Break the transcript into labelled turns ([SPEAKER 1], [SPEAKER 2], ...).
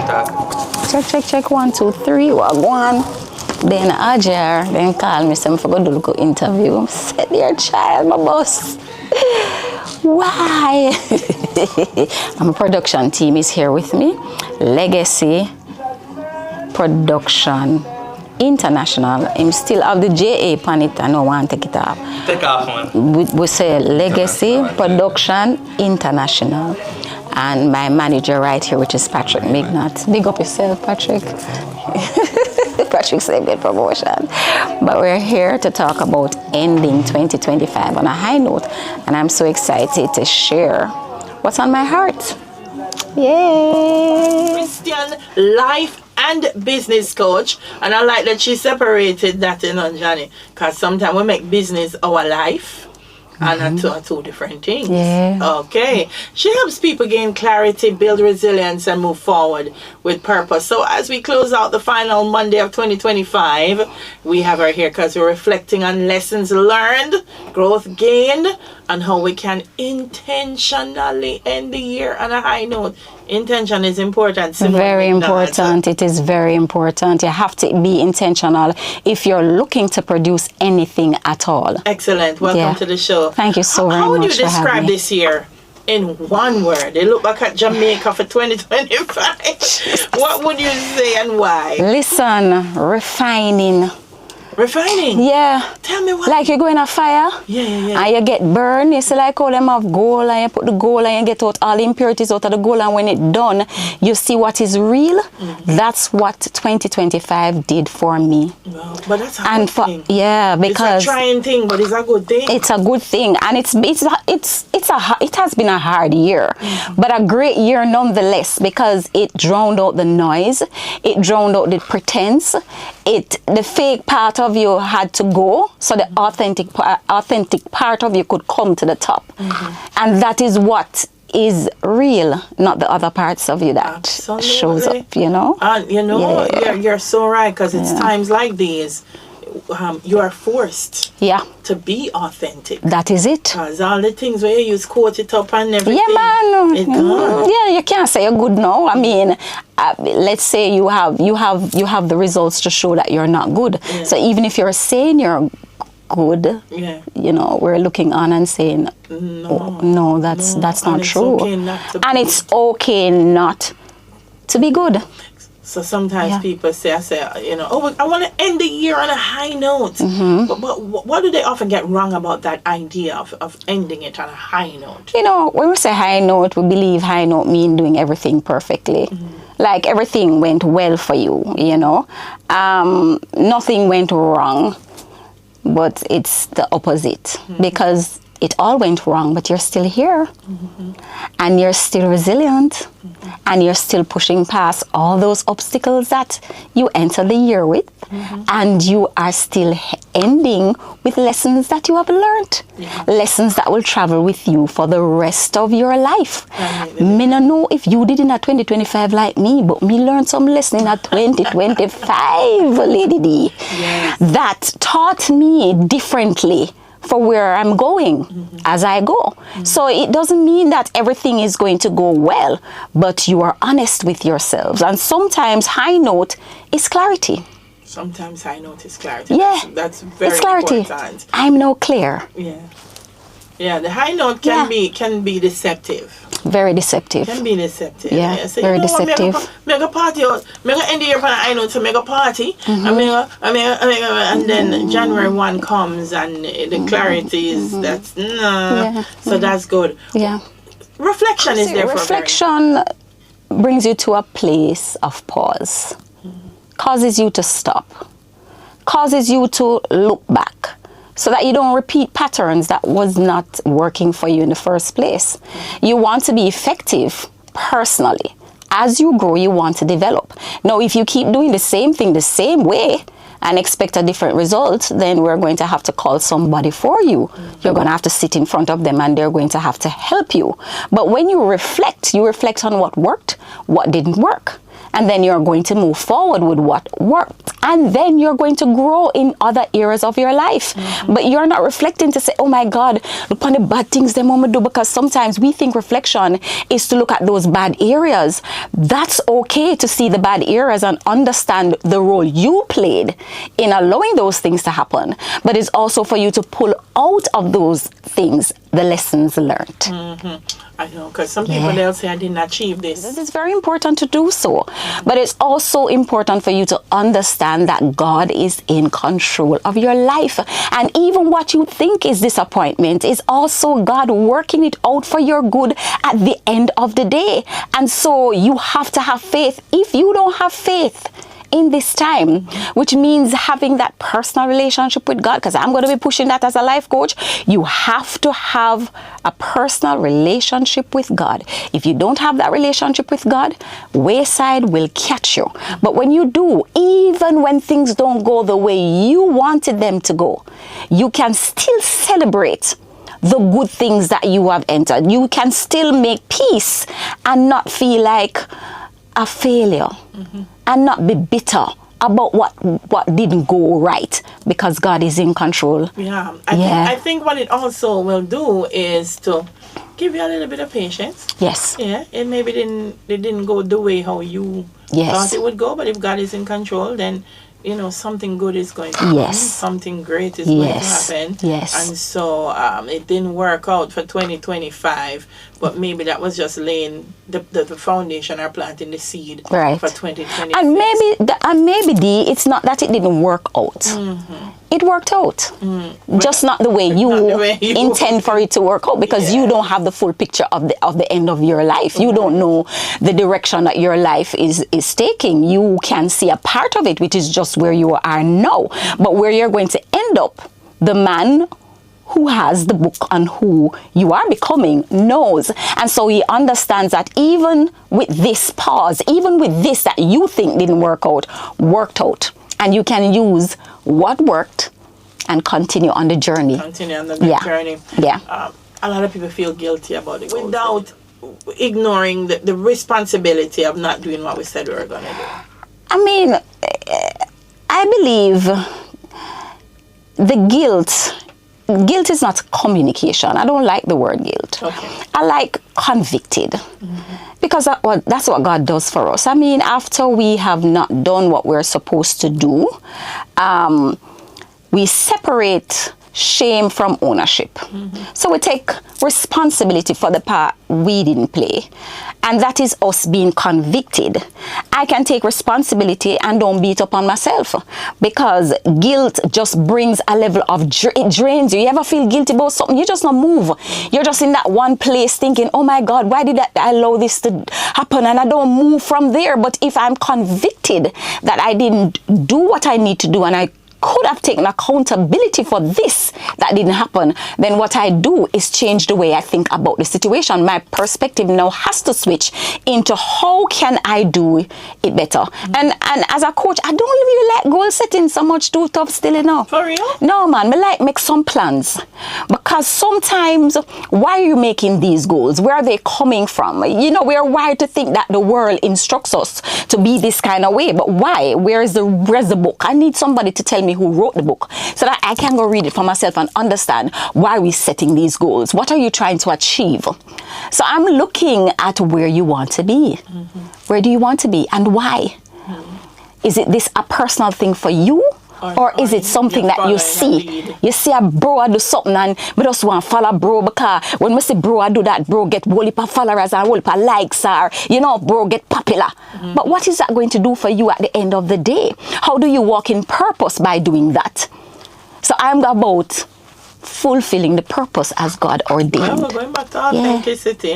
[SPEAKER 1] Check, 1, 2, 3, one. Then Ajar, then call me, some for go do look interview. Said, dear child, my boss. Why? My production team is here with me. Legacy Production International. I'm still have the JA pan it. I don't want to take it off.
[SPEAKER 2] Take off one.
[SPEAKER 1] We say Legacy Production International. And my manager right here, which is Patrick Mignot. Big up yourself, Patrick. Patrick said good promotion. But we're here to talk about ending 2025 on a high note. And I'm so excited to share what's on my heart. Yay!
[SPEAKER 2] Christian life and business coach. And I like that she separated that, Johnny. Because sometimes we make business our life. And are two different things.
[SPEAKER 1] Yeah.
[SPEAKER 2] Okay. She helps people gain clarity, build resilience, and move forward with purpose. So as we close out the final Monday of 2025, we have her here because we're reflecting on lessons learned, growth gained, and how we can intentionally end the year on a high note. Intention is important.
[SPEAKER 1] Very important. It is very important. You have to be intentional if you're looking to produce anything at all.
[SPEAKER 2] Excellent. Welcome to the show.
[SPEAKER 1] Thank you so very much.
[SPEAKER 2] How would you describe this year in one word? They look back at Jamaica for 2025. What would you say and why?
[SPEAKER 1] Listen, refining.
[SPEAKER 2] Refining?
[SPEAKER 1] Yeah.
[SPEAKER 2] Tell me what.
[SPEAKER 1] Like you go in a fire.
[SPEAKER 2] Yeah.
[SPEAKER 1] And you get burned. You see like all them have gold and you put the gold and you get out all the impurities out of the gold, and when it's done, you see what is real. That's what 2025 did for me.
[SPEAKER 2] Well, but that's a good thing.
[SPEAKER 1] Yeah, because
[SPEAKER 2] it's a trying thing, but it's a good thing.
[SPEAKER 1] It's a good thing, and it has been a hard year, but a great year nonetheless, because it drowned out the noise, it drowned out the pretense, the fake part of you had to go, so the authentic part of you could come to the top, and that is what is real, not the other parts of you that shows up.
[SPEAKER 2] And you're so right, because it's times like these. You are forced to be authentic.
[SPEAKER 1] That is it.
[SPEAKER 2] Because all the things where you use quote it up and everything.
[SPEAKER 1] Yeah, man.
[SPEAKER 2] It's gone.
[SPEAKER 1] Yeah, you can't say you're good now. I mean, let's say you have the results to show that you're not good. Yeah. So even if you're saying you're good, we're looking on and saying, no, that's not true. It's okay not to be good.
[SPEAKER 2] So sometimes people say, I want to end the year on a high note. But what do they often get wrong about that idea of ending it on a high note?
[SPEAKER 1] When we say high note, we believe high note means doing everything perfectly. Like everything went well for you, Nothing went wrong, but it's the opposite. Because it all went wrong, but you're still here. And you're still resilient. And you're still pushing past all those obstacles that you enter the year with. And you are still ending with lessons that you have learned. Lessons that will travel with you for the rest of your life. Me no know if you did in a 2025 like me, but me learned some lesson in a 2025, Lady D. That taught me differently for where I'm going as I go. So it doesn't mean that everything is going to go well, but you are honest with yourselves. And sometimes high note is clarity.
[SPEAKER 2] Sometimes high note is clarity.
[SPEAKER 1] Yeah,
[SPEAKER 2] that's very
[SPEAKER 1] it's clarity.
[SPEAKER 2] Important.
[SPEAKER 1] I'm now clear.
[SPEAKER 2] Yeah, the high note can be deceptive.
[SPEAKER 1] Very deceptive.
[SPEAKER 2] Can be deceptive.
[SPEAKER 1] Yeah,
[SPEAKER 2] so
[SPEAKER 1] very deceptive.
[SPEAKER 2] Make a party out. Make a end the year for a high note, so make a party. And then January 1 comes and the clarity is so that's good.
[SPEAKER 1] Yeah.
[SPEAKER 2] Reflection is there.
[SPEAKER 1] Reflection brings you to a place of pause. Causes you to stop. Causes you to look back. So that you don't repeat patterns that was not working for you in the first place. You want to be effective personally. As you grow, you want to develop. Now, if you keep doing the same thing the same way and expect a different result, then we're going to have to call somebody for you. You're going to have to sit in front of them and they're going to have to help you. But when you reflect on what worked, what didn't work. And then you're going to move forward with what worked. And then you're going to grow in other areas of your life. But you're not reflecting to say, oh my God, look on the bad things them mama do, because sometimes we think reflection is to look at those bad areas. That's okay to see the bad areas and understand the role you played in allowing those things to happen. But it's also for you to pull out of those things the lessons learned.
[SPEAKER 2] I know, because some people, they'll say, I didn't achieve this.
[SPEAKER 1] It's very important to do so. But it's also important for you to understand that God is in control of your life. And even what you think is disappointment is also God working it out for your good at the end of the day. And so you have to have faith. If you don't have faith in this time, which means having that personal relationship with God, because I'm going to be pushing that as a life coach, you have to have a personal relationship with God. If you don't have that relationship with God, wayside will catch you. But when you do, even when things don't go the way you wanted them to go, you can still celebrate the good things that you have entered. You can still make peace and not feel like a failure. And not be bitter about what didn't go right, because God is in control.
[SPEAKER 2] I think what it also will do is to give you a little bit of patience.
[SPEAKER 1] Yes.
[SPEAKER 2] Yeah, it maybe didn't go the way how you thought it would go, but if God is in control, then something good is going to happen. Something great is going to happen. And so it didn't work out for 2025, but maybe that was just laying the foundation or planting the seed for 2026.
[SPEAKER 1] And maybe it's not that it didn't work out. It worked out. Just not the way you intend for it to work out, because you don't have the full picture of the end of your life. You don't know the direction that your life is taking. You can see a part of it, which is just where you are now. But where you're going to end up, the man who has the book on who you are becoming knows. And so he understands that even with this pause, even with this that you think didn't work out, worked out. And you can use what worked and continue on the journey.
[SPEAKER 2] Journey. A lot of people feel guilty about it without ignoring the responsibility of not doing what we said we were going to do.
[SPEAKER 1] I mean, I believe the guilt is not communication. I don't like the word guilt. I like convicted. Because that's what God does for us. I mean, after we have not done what we're supposed to do, we separate shame from ownership. So we take responsibility for the part we didn't play. And that is us being convicted. I can take responsibility and don't beat up on myself, because guilt just brings a level of it drains you. You ever feel guilty about something? You just not move. You're just in that one place thinking, oh my God, why did I allow this to happen? And I don't move from there. But if I'm convicted that I didn't do what I need to do, and I could have taken accountability for this that didn't happen, then what I do is change the way I think about the situation. My perspective now has to switch into how can I do it better. And as a coach, I don't really like goal setting so much too tough still enough.
[SPEAKER 2] For real?
[SPEAKER 1] No, man. I like make some plans, because sometimes why are you making these goals? Where are they coming from? We are wired to think that the world instructs us to be this kind of way, but why? Where's the book? I need somebody to tell me who wrote the book so that I can go read it for myself and understand why we're setting these goals. What are you trying to achieve? So I'm looking at where you want to be. Where do you want to be and why? Is it this a personal thing for you? Or is it something that you see? You see a bro I do something and we just want to follow bro, because when we say bro I do that, bro get whole heap of followers and whole heap of likes, or bro get popular. But what is that going to do for you at the end of the day? How do you walk in purpose by doing that? So I'm about fulfilling the purpose as God ordained.
[SPEAKER 2] We're going back to authenticity.